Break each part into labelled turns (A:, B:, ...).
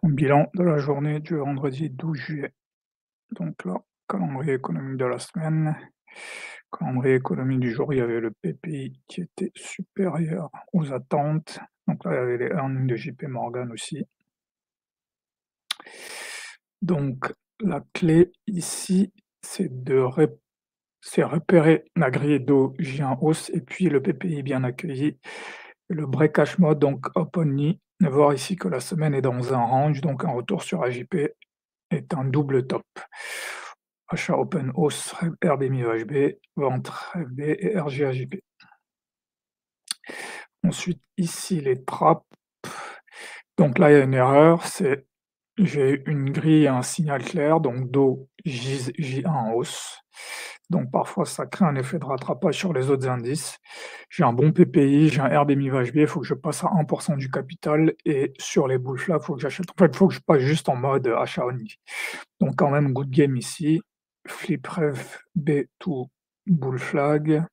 A: Ton bilan de la journée du vendredi 12 juillet. Donc là, calendrier économique de la semaine. Calendrier économique du jour, il y avait le PPI qui était supérieur aux attentes. Donc là, il y avait les earnings de JP Morgan aussi. Donc la clé ici, c'est repérer la grille doji en hausse et puis le PPI bien accueilli. Le breakage mode, donc up only, voir ici que la semaine est dans un range, donc un retour sur AJP est un double top. Achat open hausse RBMI-EHB, vente RFB et RGAJP. Ensuite, ici les trappes. Donc là, il y a une erreur, c'est j'ai une grille et un signal clair, donc Do J1 en hausse. Donc parfois, ça crée un effet de rattrapage sur les autres indices. J'ai un bon PPI, j'ai un RBMI-EHB, il faut que je passe à 1% du capital et sur les bulles là, il faut que j'achète. En fait, il faut que je passe juste en mode achat only. Donc quand même good game ici. Flip Rev B to bull flag.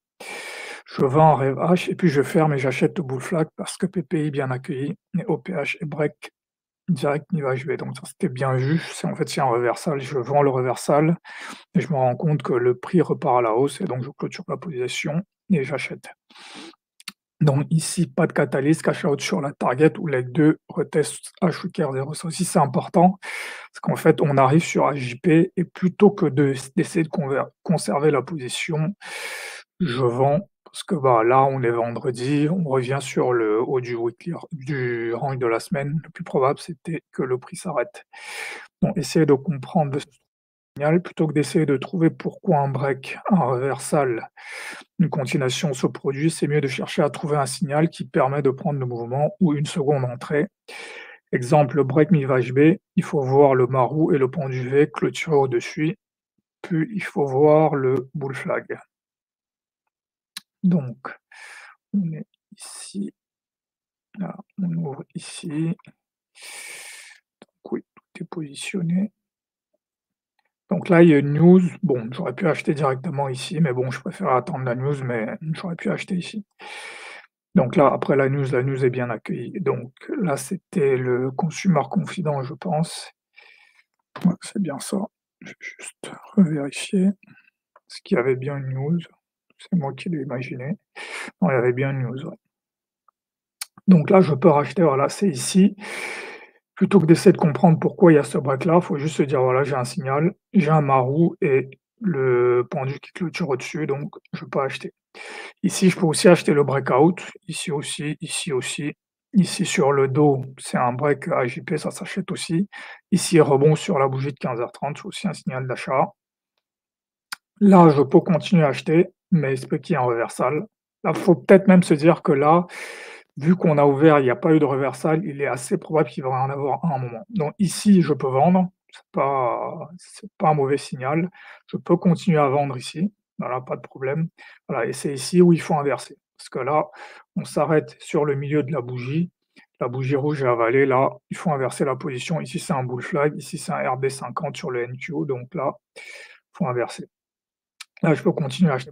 A: Je vends en Rev H et puis je ferme et j'achète au bull flag parce que PPI bien accueilli et OPH et break direct niveau HB. Donc ça c'était bien vu. C'est en fait c'est un reversal. Je vends le reversal et je me rends compte que le prix repart à la hausse et donc je clôture la position et j'achète. Donc ici, pas de catalyse, cash out sur la target ou leg 2, retest HWKR 0. Ça aussi, c'est important, parce qu'en fait, on arrive sur AJP et plutôt que d'essayer de conserver la position, je vends, parce que bah, là, on est vendredi, on revient sur le haut du weekly, du range de la semaine. Le plus probable, c'était que le prix s'arrête. Donc, essayez de comprendre plutôt que d'essayer de trouver pourquoi un break, un reversal, une continuation se produit, c'est mieux de chercher à trouver un signal qui permet de prendre le mouvement ou une seconde entrée. Exemple, le break mi-HB, il faut voir le marou et le pendu V clôturer au-dessus, puis il faut voir le bull flag. Donc, on est ici, là, on ouvre ici. Donc oui, tout est positionné. Donc là, il y a une news. Bon, j'aurais pu acheter directement ici, mais bon, je préfère attendre la news, mais j'aurais pu acheter ici. Donc là, après la news est bien accueillie. Donc là, c'était le Consumer Confident, je pense. Ouais, c'est bien ça. Je vais juste revérifier. Est-ce qu'il y avait bien une news? C'est moi qui l'ai imaginé. Non, il y avait bien une news, ouais. Donc là, je peux racheter, voilà, c'est ici. Plutôt que d'essayer de comprendre pourquoi il y a ce break-là, il faut juste se dire, voilà, j'ai un signal, j'ai un marou et le pendu qui clôture au-dessus, donc je peux acheter. Ici, je peux aussi acheter le breakout, ici aussi, ici aussi. Ici sur le dos, c'est un break AJP, ça s'achète aussi. Ici, rebond sur la bougie de 15h30, c'est aussi un signal d'achat. Là, je peux continuer à acheter, mais il se peut qu'il y ait un reversal. Là, il faut peut-être même se dire que là, vu qu'on a ouvert, il n'y a pas eu de reversal, il est assez probable qu'il va y en avoir un moment. Donc ici, je peux vendre, c'est pas un mauvais signal. Je peux continuer à vendre ici, voilà, pas de problème. Voilà, et c'est ici où il faut inverser. Parce que là, on s'arrête sur le milieu de la bougie rouge est avalée, là, il faut inverser la position. Ici, c'est un bull flag, ici, c'est un RB50 sur le NQ, donc là, il faut inverser. Là, je peux continuer à acheter.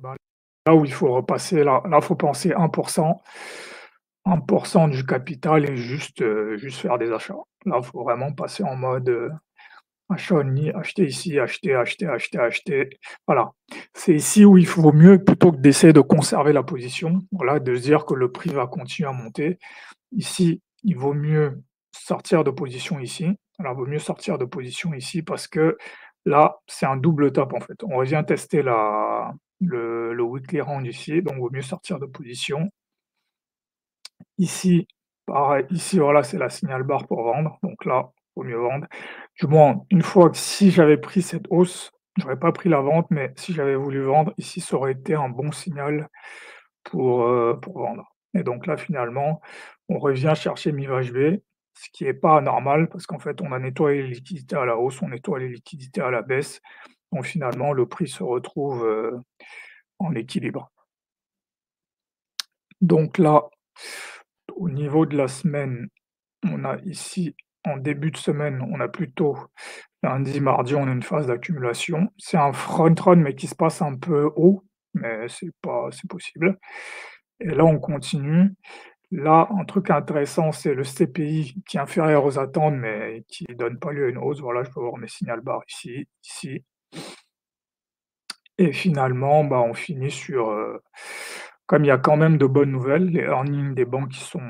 A: Là où il faut repasser, là, il faut penser 1% du capital et juste faire des achats. Là, il faut vraiment passer en mode, achat only, acheter ici, acheter, acheter, acheter, acheter. Voilà. C'est ici où il vaut mieux, plutôt que d'essayer de conserver la position, voilà, de se dire que le prix va continuer à monter. Ici, il vaut mieux sortir de position ici. Alors, il vaut mieux sortir de position ici parce que là, c'est un double top, en fait. On revient tester le weekly round ici, donc il vaut mieux sortir de position. Ici, pareil, ici, voilà, c'est la signal barre pour vendre, donc là, il vaut mieux vendre. Du moins, une fois que si j'avais pris cette hausse, j'aurais pas pris la vente, mais si j'avais voulu vendre, ici, ça aurait été un bon signal pour vendre. Et donc là, finalement, on revient chercher MIVHB, ce qui est pas normal parce qu'en fait, on a nettoyé les liquidités à la hausse, on nettoie les liquidités à la baisse, donc finalement, le prix se retrouve, en équilibre. Donc là, au niveau de la semaine, on a ici, en début de semaine, on a plutôt lundi, mardi, on a une phase d'accumulation. C'est un front run, mais qui se passe un peu haut, mais c'est possible. Et là, on continue. Là, un truc intéressant, c'est le CPI qui est inférieur aux attentes, mais qui donne pas lieu à une hausse. Voilà, je peux voir mes signal bars ici, ici et finalement, bah, on finit sur, comme il y a quand même de bonnes nouvelles, les earnings des banques qui sont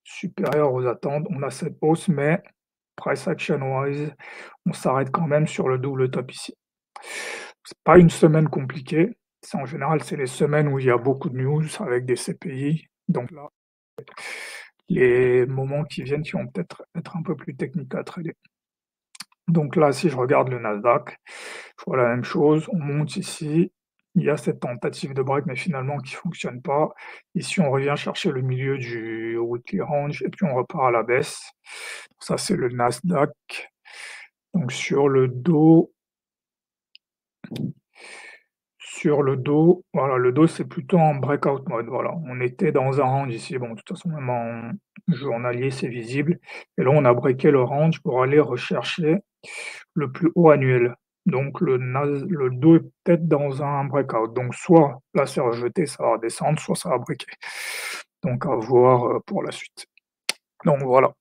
A: supérieurs aux attentes, on a cette hausse, mais price action wise, on s'arrête quand même sur le double top ici. C'est pas une semaine compliquée, c'est en général, c'est les semaines où il y a beaucoup de news avec des CPI, donc là, les moments qui viennent qui vont peut-être être un peu plus techniques à trader. Donc là, si je regarde le Nasdaq, je vois la même chose, on monte ici, il y a cette tentative de break, mais finalement qui fonctionne pas. Ici, on revient chercher le milieu du weekly range et puis on repart à la baisse. Ça, c'est le Nasdaq. Donc sur le dos, voilà, le dos, c'est plutôt en breakout mode, voilà. On était dans un range ici, bon, de toute façon, même en journalier, c'est visible. Et là, on a breaké le range pour aller rechercher le plus haut annuel. Donc le dos est peut-être dans un breakout. Donc soit là, c'est rejeté, ça va redescendre, soit ça va breaker. Donc à voir, pour la suite. Donc voilà.